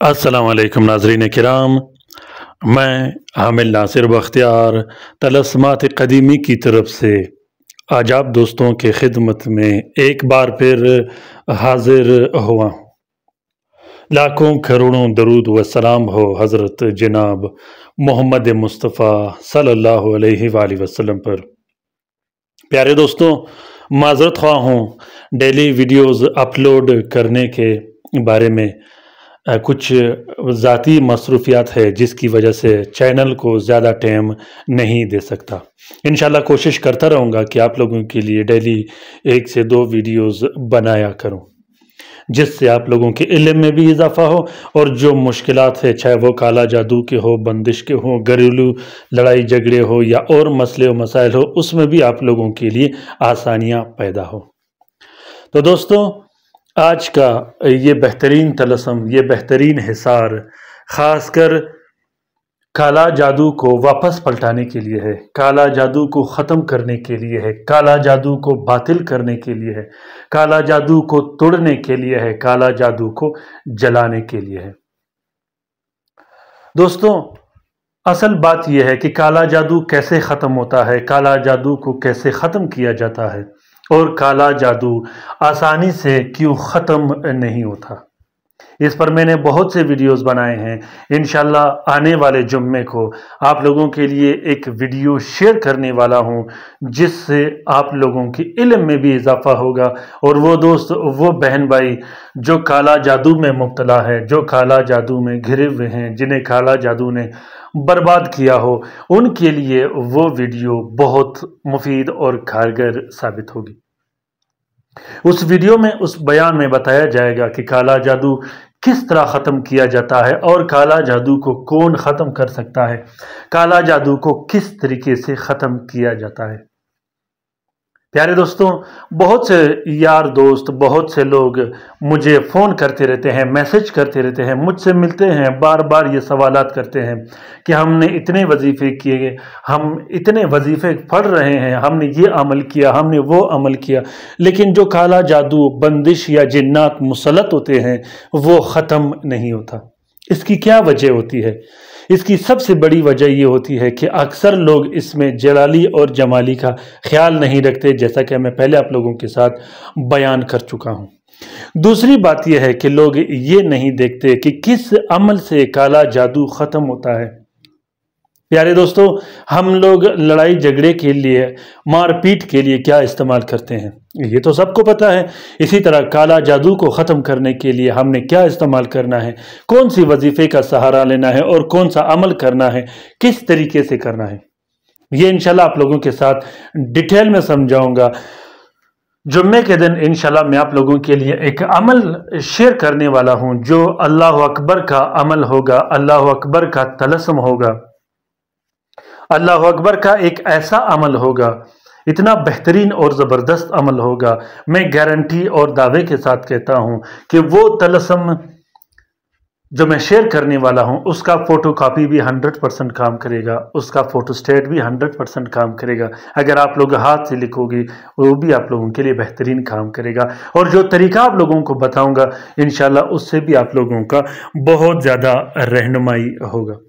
अस्सलाम वालेकुम नाज़रीन किराम। मैं हामिल नासिर बख्तियार तलस्मात क़दीमी की तरफ से आज आप दोस्तों के खिदमत में एक बार फिर हाजिर हुआ हूँ। लाखों करोड़ों दरूद व सलाम हो हज़रत जनाब मोहम्मद मुस्तफ़ा सल्लल्लाहु अलैहि वसल्लम पर। प्यारे दोस्तों, माज़रत ख़्वाह हूँ डेली वीडियोज़ अपलोड करने के बारे में कुछ ज़ाती मसरूफ़ियात है जिसकी वजह से चैनल को ज़्यादा टाइम नहीं दे सकता। इंशाल्लाह कोशिश करता रहूँगा कि आप लोगों के लिए डेली 1 से 2 वीडियोज़ बनाया करूँ, जिससे आप लोगों के इल्म में भी इजाफ़ा हो और जो मुश्किलात है, चाहे वो काला जादू के हो, बंदिश के हो, घरेलू लड़ाई झगड़े हो या और मसले व मसाइल हो, उसमें भी आप लोगों के लिए आसानियाँ पैदा हो। तो दोस्तों, आज का ये बेहतरीन तलस्म, ये बेहतरीन हिसार ख़ासकर काला जादू को वापस पलटाने के लिए है, काला जादू को ख़त्म करने के लिए है, काला जादू को बातिल करने के लिए है, काला जादू को तोड़ने के लिए है, काला जादू को जलाने के लिए है। दोस्तों, असल बात यह है कि काला जादू कैसे ख़त्म होता है, काला जादू को कैसे ख़त्म किया जाता है और काला जादू आसानी से क्यों ख़त्म नहीं होता। इस पर मैंने बहुत से वीडियोस बनाए हैं। इंशाल्लाह आने वाले जुम्मे को आप लोगों के लिए एक वीडियो शेयर करने वाला हूं, जिससे आप लोगों की इल्म में भी इजाफा होगा और वो दोस्त, वो बहन भाई जो काला जादू में मुब्तला है, जो काला जादू में घिरे हुए हैं, जिन्हें काला जादू ने बर्बाद किया हो, उनके लिए वो वीडियो बहुत मुफीद और कारगर साबित होगी। उस वीडियो में, उस बयान में बताया जाएगा कि काला जादू किस तरह ख़त्म किया जाता है और काला जादू को कौन ख़त्म कर सकता है, काला जादू को किस तरीके से ख़त्म किया जाता है। प्यारे दोस्तों, बहुत से यार दोस्त, बहुत से लोग मुझे फ़ोन करते रहते हैं, मैसेज करते रहते हैं, मुझसे मिलते हैं, बार बार ये सवालात करते हैं कि हमने इतने वजीफ़े किए, हम इतने वजीफ़े पढ़ रहे हैं, हमने ये अमल किया, हमने वो अमल किया, लेकिन जो काला जादू, बंदिश या जिन्नात मुसल्लत होते हैं वो ख़त्म नहीं होता। इसकी क्या वजह होती है? इसकी सबसे बड़ी वजह ये होती है कि अक्सर लोग इसमें जलाली और जमाली का ख्याल नहीं रखते, जैसा कि मैं पहले आप लोगों के साथ बयान कर चुका हूँ। दूसरी बात यह है कि लोग ये नहीं देखते कि किस अमल से काला जादू ख़त्म होता है। प्यारे दोस्तों, हम लोग लड़ाई झगड़े के लिए, मारपीट के लिए क्या इस्तेमाल करते हैं, ये तो सबको पता है। इसी तरह काला जादू को ख़त्म करने के लिए हमने क्या इस्तेमाल करना है, कौन सी वजीफ़े का सहारा लेना है और कौन सा अमल करना है, किस तरीके से करना है, ये इंशाल्लाह आप लोगों के साथ डिटेल में समझाऊंगा। जुम्मे के दिन इंशाल्लाह मैं आप लोगों के लिए एक अमल शेयर करने वाला हूँ जो अल्लाह अकबर का अमल होगा, अल्लाह अकबर का तलस्म होगा, अल्लाह अकबर का एक ऐसा अमल होगा, इतना बेहतरीन और ज़बरदस्त अमल होगा। मैं गारंटी और दावे के साथ कहता हूँ कि वो तलस्म जो मैं शेयर करने वाला हूँ उसका फ़ोटो कापी भी 100% काम करेगा, उसका फ़ोटो स्टेट भी 100% काम करेगा। अगर आप लोग हाथ से लिखोगे वो भी आप लोगों के लिए बेहतरीन काम करेगा, और जो तरीका आप लोगों को बताऊँगा इंशाल्लाह उससे भी आप लोगों का बहुत ज़्यादा रहनुमाई होगा।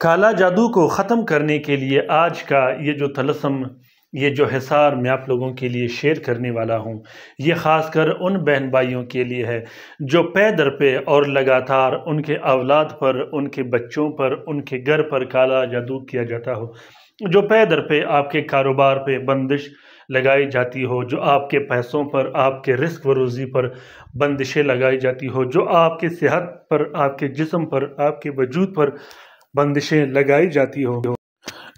काला जादू को ख़त्म करने के लिए आज का ये जो तलस्म, ये जो हिसार मैं आप लोगों के लिए शेयर करने वाला हूँ, ये ख़ासकर उन बहन भाइयों के लिए है जो पे दर पे और लगातार उनके औलाद पर, उनके बच्चों पर, उनके घर पर काला जादू किया जाता हो, जो पे दर पे आपके कारोबार पे बंदिश लगाई जाती हो, जो आपके पैसों पर, आपके रिस्क व रोज़ी पर बंदिशें लगाई जाती हो, जो आपके सेहत पर, आपके जिस्म पर, आपके वजूद पर बंदिशें लगाई जाती हो,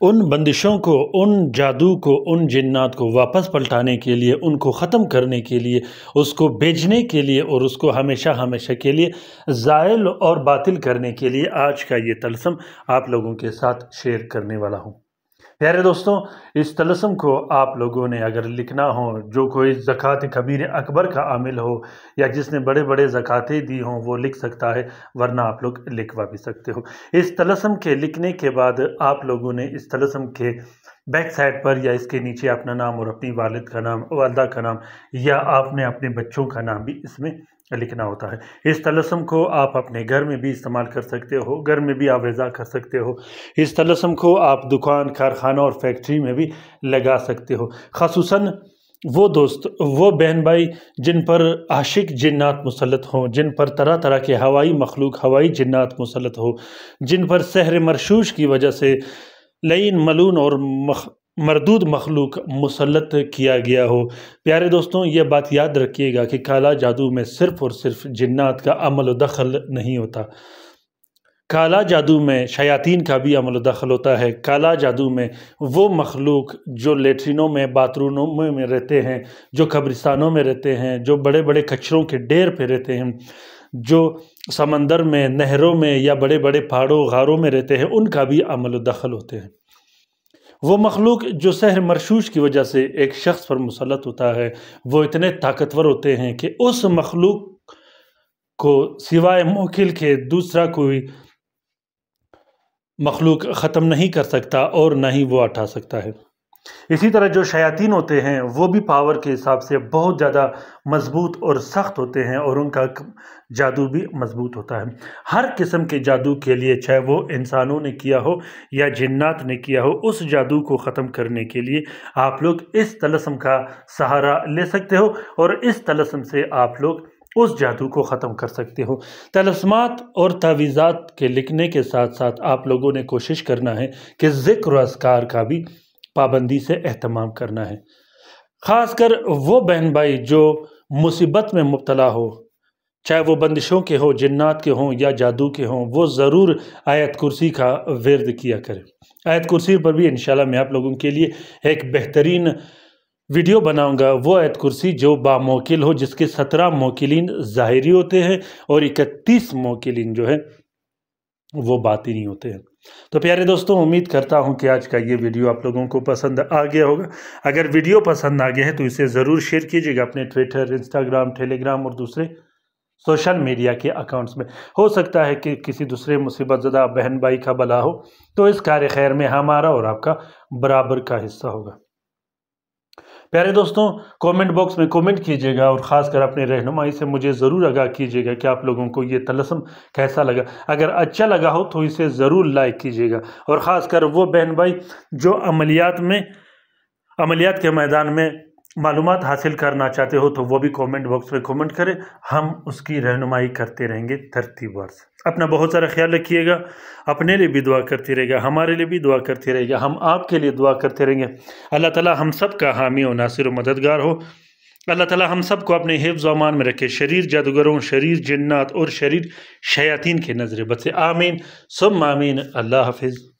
उन बंदिशों को, उन जादू को, उन जिन्नात को वापस पलटाने के लिए, उनको ख़त्म करने के लिए, उसको बेचने के लिए और उसको हमेशा हमेशा के लिए ज़ाइल और बातिल करने के लिए आज का ये तलस्म आप लोगों के साथ शेयर करने वाला हूँ। प्यारे दोस्तों, इस तलस्म को आप लोगों ने अगर लिखना हो, जो कोई ज़कात कबीर अकबर का आमिल हो या जिसने बड़े बड़े ज़कातें दी हों वो लिख सकता है, वरना आप लोग लिखवा भी सकते हो। इस तलस्म के लिखने के बाद आप लोगों ने इस तलस्म के بیک سائڈ پر یا اس کے نیچے اپنا نام اور اپنی والد کا نام، والدہ کا نام، یا آپ نے اپنے بچوں کا نام بھی اس میں لکھنا ہوتا ہے۔ اس طلسم کو آپ اپنے گھر میں بھی استعمال کر سکتے ہو، گھر میں بھی آویزہ کر سکتے ہو۔ اس طلسم کو آپ دکان، کارخانہ اور فیکٹری میں بھی لگا سکتے ہو، خصوصاً وہ دوست، وہ بہن بھائی جن پر عاشق جنات مسلط ہوں، جن پر طرح طرح کے ہوائی مخلوق، ہوائی جنات مسلط ہو، جن پر سحر مرشوش کی وجہ سے لعین، ملعون اور مردود مخلوق مسلط کیا گیا ہو۔ پیارے دوستوں، یہ بات یاد رکھیے گا کہ کالا جادو میں صرف اور صرف جنات کا عمل و دخل نہیں ہوتا، کالا جادو میں شیاطین کا بھی عمل و دخل ہوتا ہے۔ کالا جادو میں وہ مخلوق جو لیٹرینوں میں، باتھ روموں میں رہتے ہیں، جو قبرستانوں میں رہتے ہیں، جو بڑے بڑے کچروں کے ڈھیر پہ رہتے ہیں، جو سمندر میں، نہروں میں یا بڑے بڑے پہاڑوں غاروں میں رہتے ہیں، ان کا بھی عمل و دخل ہوتے ہیں۔ وہ مخلوق جو سحر مرشوش کی وجہ سے ایک شخص پر مسلط ہوتا ہے، وہ اتنے طاقتور ہوتے ہیں کہ اس مخلوق کو سوائے موکل کے دوسرا کوئی مخلوق ختم نہیں کر سکتا اور نہ ہی وہ ہٹا سکتا ہے۔ اسی طرح جو شیاطین ہوتے ہیں وہ بھی پاور کے حساب سے بہت زیادہ مضبوط اور سخت ہوتے ہیں، اور ان کا جادو بھی مضبوط ہوتا ہے۔ ہر قسم کے جادو کے لیے، چاہے وہ انسانوں نے کیا ہو یا جنات نے کیا ہو، اس جادو کو ختم کرنے کے لیے آپ لوگ اس طلسم کا سہارا لے سکتے ہو، اور اس طلسم سے آپ لوگ اس جادو کو ختم کر سکتے ہو۔ طلسمات اور تعویذات کے لکھنے کے ساتھ ساتھ آپ لوگوں نے کوشش کرنا ہے کہ ذکر و اذکار کا بھی پابندی سے اہتمام کرنا ہے۔ خاص کر وہ بہن بھائی جو مصیبت میں مبتلا ہو، چاہے وہ بندشوں کے ہوں، جنات کے ہوں یا جادو کے ہوں، وہ ضرور آیت کرسی کا ورد کیا کریں۔ آیت کرسی پر بھی انشاءاللہ میں آپ لوگوں کے لیے ایک بہترین ویڈیو بناؤں گا۔ وہ آیت کرسی جو باموکل ہو، جس کے 17 موکلین ظاہری ہوتے ہیں اور 31 موکلین جو ہے وہ باطنی ہوتے ہیں۔ تو پیارے دوستوں، امید کرتا ہوں کہ آج کا یہ ویڈیو آپ لوگوں کو پسند آ گیا ہوگا۔ اگر ویڈیو پسند آ گیا ہے تو اسے ضرور شیئر کیجیے گا اپنے ٹویٹر، انسٹاگرام، ٹیلی گرام اور دوسرے سوشل میڈیا کے اکاؤنٹس میں۔ ہو سکتا ہے کہ کسی دوسرے مصیبت زدہ بہن بھائی کا بھلا ہو، تو اس کار خیر میں ہمارا اور آپ کا برابر کا حصہ ہوگا۔ پیارے دوستوں، کومنٹ باکس میں کومنٹ کیجیے گا، اور خاص کر اپنے رہنمائی سے مجھے ضرور آگاہ کیجیے گا کہ آپ لوگوں کو یہ طلسم کیسا لگا۔ اگر اچھا لگا ہو تو اسے ضرور لائک کیجیے گا، اور خاص کر وہ بہن بھائی جو عملیات کے میدان میں معلومات حاصل کرنا چاہتے ہو، تو وہ بھی کومنٹ باکس میں کومنٹ کریں، ہم اس کی رہنمائی کرتے رہیں گے ترتیب وار سے۔ اپنا بہت سارا خیال رکھیے گا، اپنے لیے بھی دعا کرتے رہے گا، ہمارے لیے بھی دعا کرتے رہے گا، ہم آپ کے لیے دعا کرتے رہیں گے۔ اللہ تعالیٰ ہم سب کا حامی و ناصر و مددگار ہو۔ اللہ تعالیٰ ہم سب کو اپنے حفظ و امان میں رکھے، شریر جادوگروں، شریر جنات اور شریر شیاطین کے نظر بد سے۔ آمین ثم آمین۔ اللہ حافظ۔